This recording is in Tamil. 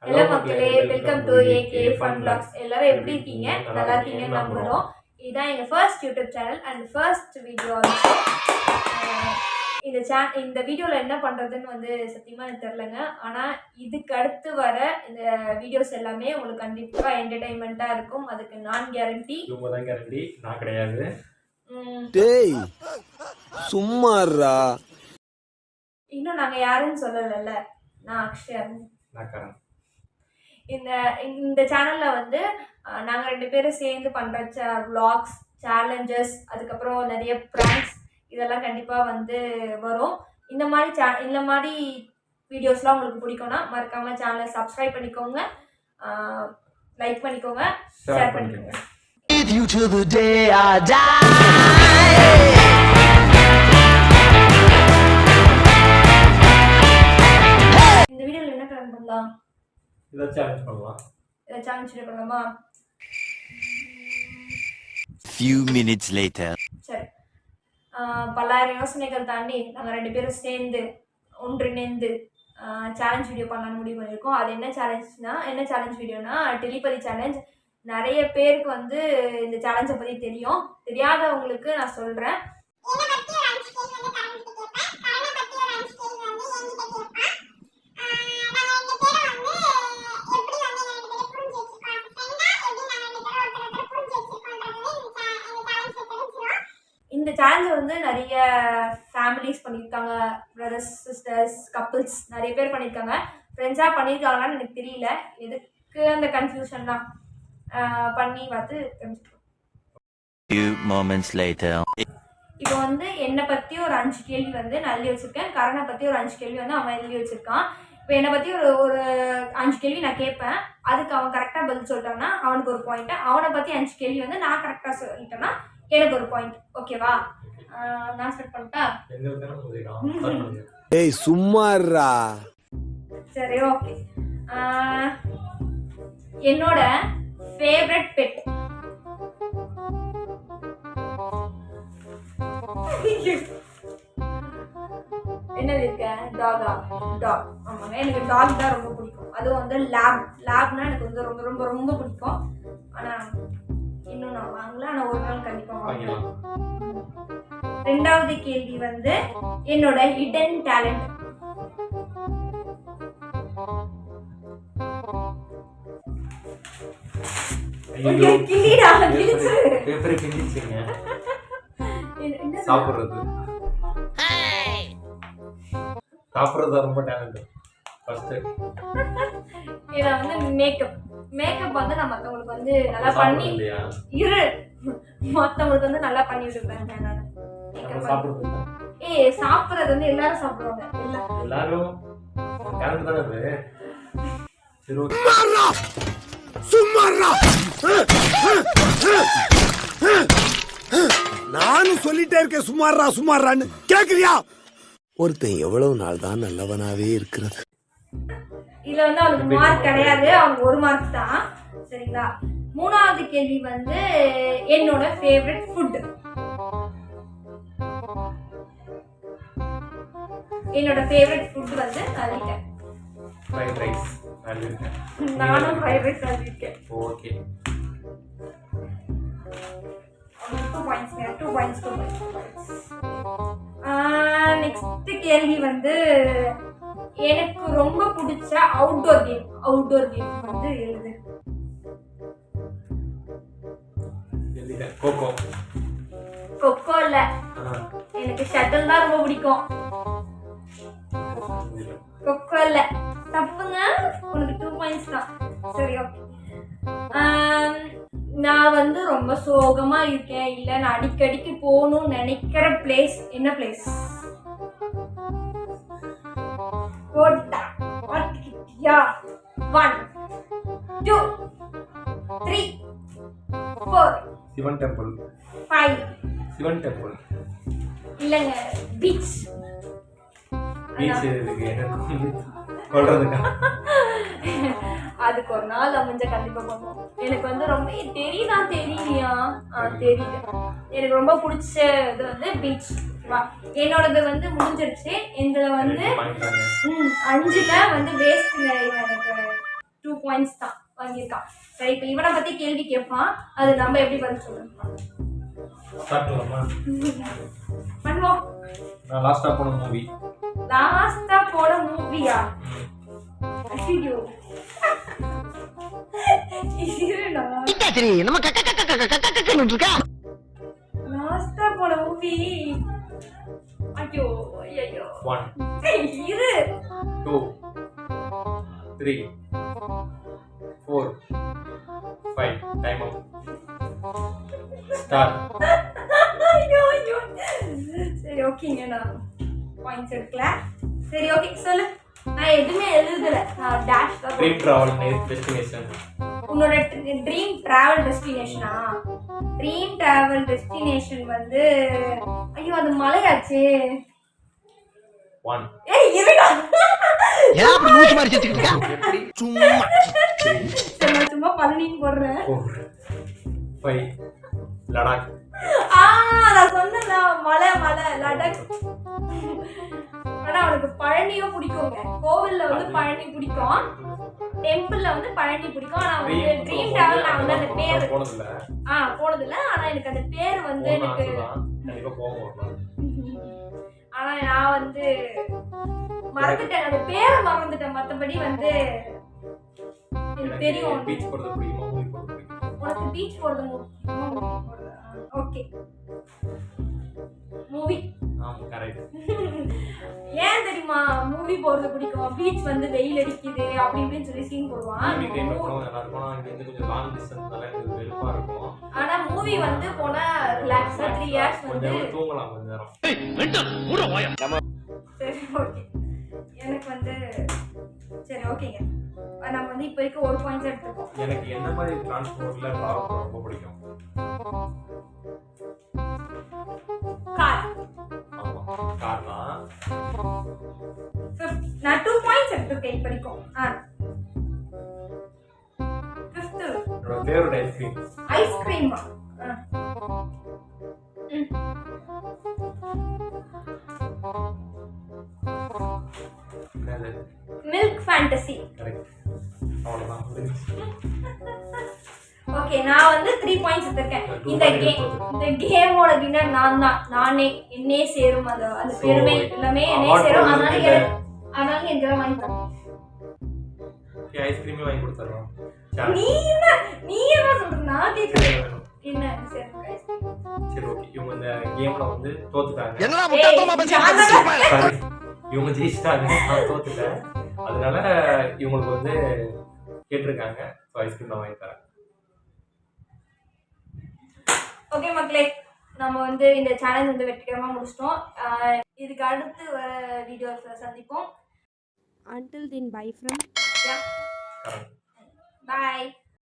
ஹலோ மக்களே, welcome to AK fun vlogs. எல்லாரும் எப்படி இருக்கீங்க? நல்லா இருக்கீங்கன்னு நம்புறோம். இதுதான் எங்கள் first YouTube channel and first video also. இந்த வீடியோவில் என்ன பண்ணுறதுன்னு வந்து சத்தியமாக எனக்கு தெரிலங்க. ஆனால் இதுக்கு அடுத்து வர இந்த வீடியோஸ் எல்லாமே உங்களுக்கு கண்டிப்பாக என்டர்டைன்மெண்ட்டாக இருக்கும். அதுக்கு நான் கேரண்டி. இவங்க தான் கேரண்டி, நான் கிடையாது. டேய் சும்மாறா. இன்னும் நாங்கள் யாருன்னு சொல்லலைல்ல. நான் அக்ஷயா. இந்த சேனலில் வந்து நாங்கள் 2 பேரும் சேர்ந்து பண்ணுற vlogs, challenges, அதுக்கப்புறம் நிறைய pranks இதெல்லாம் கண்டிப்பாக வந்து வரும். இந்த மாதிரி வீடியோஸ்லாம் உங்களுக்கு பிடிக்கும்னா மறக்காமல் சேனலை சப்ஸ்கிரைப் பண்ணிக்கோங்க, லைக் பண்ணிக்கோங்க, ஷேர் பண்ணிக்கோங்க. இந்த வீடியோவில் என்ன கலந்து பண்ணலாம்? இதை சேலஞ்ச் பண்ணலாம். சேலஞ்ச் பண்ணலாமா? Few minutes later. சரி, பல்லாயிரம் யோசனைகள் தாண்டி நாங்கள் 2 பேரும் சேர்ந்து ஒன்றிணைந்து சேலஞ்ச் வீடியோ பண்ணலான்னு முடிவு பண்ணியிருக்கோம். அது என்ன சேலஞ்ச் வீடியோனா டெலிபதி சேலஞ்ச். நிறைய பேருக்கு வந்து இந்த சேலஞ்சை பற்றி தெரியும். தெரியாதவங்களுக்கு நான் சொல்கிறேன். இந்த சேலஞ்சை வந்து நிறைய ஃபேமிலிஸ் பண்ணியிருக்காங்க, பிரதர்ஸ், சிஸ்டர்ஸ், கப்புள்ஸ் நிறைய பேர் பண்ணியிருக்காங்க. ஃப்ரெண்ட்ஸாக பண்ணியிருக்காங்களான்னு எனக்கு தெரியல. எதுக்கு அந்த கன்ஃபியூஷன் தான் பண்ணி பார்த்து தெரிஞ்சுக்கணும். இப்போ வந்து என்னை பற்றி ஒரு 5 கேள்வி வந்து நான் எழுதி வச்சுருக்கேன். கரனை பற்றி ஒரு 5 கேள்வி வந்து அவன் எழுதி வச்சுருக்கான். இப்போ என்னை பற்றி ஒரு 5 கேள்வி நான் கேட்பேன். அதுக்கு அவன் கரெக்டாக பதில் சொல்லிட்டான்னா அவனுக்கு ஒரு பாயிண்ட்டு. அவனை பற்றி 5 கேள்வி வந்து நான் கரெக்டாக சொல்லிட்டேன்னா எனக்கு ஒரு பாயிண்ட். ஓகேவா? நான் ஸ்டார்ட் பண்ணிட்டா? ஏய் சும்மாறா. சரி, ஓகே. என்னோட ஃபேவரட் பெட் என்னது இருக்க? டாகா? டாக். ஆமாங்க, எனக்கு டாக் தான் ரொம்ப பிடிக்கும். அதுவும் வந்து லேப்னா எனக்கு வந்து ரொம்ப ரொம்ப ரொம்ப பிடிக்கும். ஆனால் இன்னும் நான் வாங்கல. ஆனால் ஒரு நாள் கண்டிப்பாக வாங்கலாம். 2வது கேள்வி வந்து என்னோட ஹிடன் டேலண்ட். சாப்பிடுறது ரொம்ப டேலண்ட். ஃபர்ஸ்ட் இத வந்து மேக்கப் வந்து நான் மத்தவங்களுக்கு வந்து நல்லா பண்ணி மத்தவங்களுக்கு வந்து நல்லா பண்ணி விடுறேன் நான். சாப்பிடுறது வந்து எல்லாரும் சாப்பிடுவாங்க. எல்லாரும் டேலண்ட் தானே அது. சும்மாறா. நானும் சொல்லிட்டே இருக்கேன் சும்மாறான்னு. கேக்குறியா? ஒருத்தன் எவ்வளவு நாள் தான் நல்லவனாவே இருக்கிறது. இதுல வந்து அவனுக்கு மார்க் கிடையாது, அவனுக்கு 1 மார்க் தான். சரிங்களா? 3வது கேள்வி வந்து என்னோட ஃபேவரட் ஃபுட். என்னோட ஃபேவரட் ஃபுட் வந்து சொல்லிட்டேன். ஃப்ரைட் ரைஸ் சொல்லிருக்கேன். நானும் ஃப்ரைட் ரைஸ் சொல்லிருக்கேன். ஓகே. 2 பாயிண்ட்ஸ். நெக்ஸ்ட் கேள்வி வந்து எனக்கு ரொம்ப பிடிச்ச அவுட்டோர் கேம் வந்து எழுது. கொக்கோ இல்ல, எனக்கு ஷட்டில் தான் ரொம்ப பிடிக்கும். கொக்கோ இல்ல, தப்புங்க. உனக்கு 2 பாயிண்ட்ஸ் தான். சரி, ஓகே. நான் வந்து ரொம்ப சோகமா இருக்கேன், இல்ல நான் அடிக்கடிக்கு போகணும்னு நினைக்கிற பிளேஸ் என்ன பிளேஸ்? போட்டா 1 2 3 4 சிவன் டெம்பிள். 5 சிவன் டெம்பிள் இல்லங்க, பீச். இருக்கு எனக்கு சொல்றதுக்கா. அதுக்கு ஒரு நாள் அமைஞ்ச கண்டிப்பா பண்ணுவோம். எனக்கு வந்து ரொம்ப தெரியலையா தெரியல. எனக்கு ரொம்ப பிடிச்ச இது வந்து பீச். என்னோடது வந்து முடிஞ்சிருச்சு. இதுல வந்து 5ல வந்து வேஸ்ட் எனக்கு பாயிண்ட்ஸ் தான் வாங்கியிருக்கான். சரி, இப்போ இவனை பத்தி கேள்வி கேட்பான், அது நம்ம எப்படி பதில் சொல்லணும் ஸ்டார்ட் பண்ணலாமா? பண்ணுவோம். நான் லாஸ்டா போன மூவி லாஸ்டா போன மூவியா? ஐயோ லாஸ்டா போன மூவி, ஐயோ ஐயோ 1 இரு 2 3 4 5 டைம் அவுட் ஸ்டார்ட். ஐயோ ஐயோ. சரி ஓகேங்க, நான் பாயிண்ட்ஸ் எடுக்கல. சரி ஓகே சொல்லு. நான் எதுவுமே எழுதல, நான் டேஷ் தான். Dream travel destination. உன்னோட ட்ரீம் டிராவல் டெஸ்டினேஷனா? ட்ரீம் டிராவல் டெஸ்டினேஷன் வந்து ஐயோ அது மலையாச்சே. 1 ஏய் இருடா. ஏன் அப்படி மூச்சு மாதிரி செஞ்சுக்கிட்டு எப்படி சும்மா சரி, நான் சும்மா பழனின்னு போடுறேன். 4 5 லடாக். நான் சொன்னேன்ல மலை மலை லடாக். ஆனா அவனுக்கு பழனியும் பிடிக்குங்க. கோவில்ல வந்து பழனி பிடிக்கும், டெம்பிள்ல வந்து பழனி பிடிக்கும். ஆனா வந்து ட்ரீம் டிராவல் நான் வந்து அந்த பேர் போனதில்ல. போனதில்ல. ஆனா எனக்கு அந்த பேர் வந்து எனக்கு கண்டிப்பா போவோம். ஆனா நான் வந்து மறந்துட்டேன், அந்த பேரை மறந்துட்டேன். மத்தபடி வந்து எனக்கு தெரியும். பீச் போறது பிடிக்குமா, மூவி போறது பிடிக்குமா? உனக்கு பீச் போறது ஓகே மூவி. கரெக்ட். ஏன் தெரியுமா மூவி போறது பிடிக்கும்? பீச் வந்து வெயில் அடிக்குது அப்படி இப்படின்னு சொல்லி சீன் போடுவான். ஈவினிங் டைம்ல போனா நல்லா இருக்கும். இங்க இருந்து கொஞ்சம் லாங் டிஸ்டன்ஸ்னால எனக்கு வெறுப்பா இருக்கும். ஆனா மூவி வந்து போனா ரிலாக்ஸா 3 hours வந்து கொஞ்சம் தூங்கலாம் கொஞ்ச நேரம். சரி ஓகே. எனக்கு வந்து சரி ஓகேங்க, நம்ம வந்து இப்போ இருக்க ஒரு பாயிண்ட்ஸ் எடுத்துப்போம். எனக்கு என்ன மாதிரி டிரான்ஸ்போர்ட்ல டிராவல் ரொம்ப பிடிக்கும்? கார். ஆமா, கார் தான். நான் 2 பாயிண்ட்ஸ் எடுத்துருக்கேன் இப்போ வரைக்கும். 5th என்னோட ஃபேவரட் ஐஸ்கிரீம். ஐஸ்கிரீமா? என்னது? Milk fantasy. கரெக்ட். அவ்வளவுதான் முடிஞ்சுச்சு. ஓகே, நான் வந்து 3 பாயிண்ட்ஸ் எடுத்திருக்கேன். இந்த கேமோட வின்னர் நான் தான். நானே என்னே சேரும், அந்த பெருமை எல்லாமே என்னே சேரும். அதனால எனக்கு வாங்கி தரேன். ஓகே, ஐஸ்கிரீமே வாங்கி கொடுத்துறோம். நீ என்ன சொல்ற? நான் கேக்குறேன். என்ன சரி சரி ஓகே. இவங்க இந்த கேம்ல வந்து தோத்துட்டாங்க. என்னடா முட்டாள்தனமா பேசிட்டு Sorry. இவங்க ஜெயிச்சிட்டாங்க, நான் தோத்துட்டேன். அதனால இவங்களுக்கு வந்து கேட்டிருக்காங்க. ஸோ ஐஸ்கிரீம் நான் வாங்கி தரேன். ஓகே மக்களே, நம்ம வந்து இந்த சேலஞ்ச் வந்து வெற்றிகரமாக முடிச்சிட்டோம். இதுக்கு அடுத்து வர வீடியோஸில் சந்திப்போம். Until then, bye from Yeah. Correct. Bye.